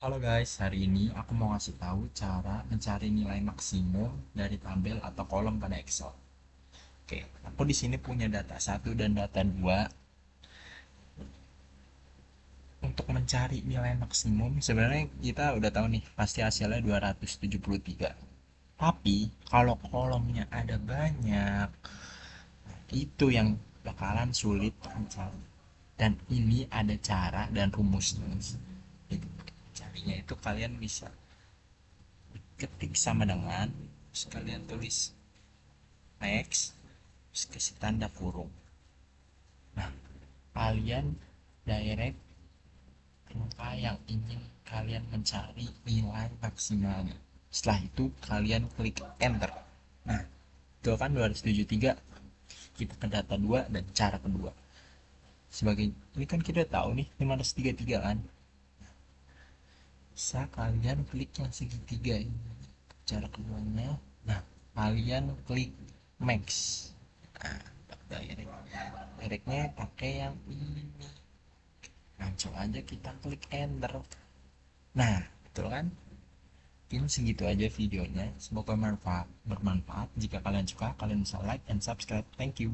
Halo guys, hari ini aku mau ngasih tahu cara mencari nilai maksimum dari tabel atau kolom pada Excel. Oke, aku di sini punya data satu dan data 2. Untuk mencari nilai maksimum, sebenarnya kita udah tahu nih, pasti hasilnya 273. Tapi kalau kolomnya ada banyak, itu yang bakalan sulit mencari. Dan ini ada cara dan rumusnya. Jadi, carinya itu kalian bisa ketik sama dengan sekalian tulis X terus kasih tanda kurung. Nah, kalian direct angka yang ingin kalian mencari nilai maksimalnya. Setelah itu kalian klik enter. Nah, itu kan 273. Kita ke data 2 dan cara kedua. Sebagai ini kan kita tahu nih 533 kan. Bisa kalian klik yang segitiga ini. Cara keduanya, nah kalian klik max. Nah, directnya pakai yang ini, langsung aja kita klik enter. Nah, betul kan? Mungkin segitu aja videonya, semoga bermanfaat. Jika kalian suka, kalian bisa like and subscribe. Thank you.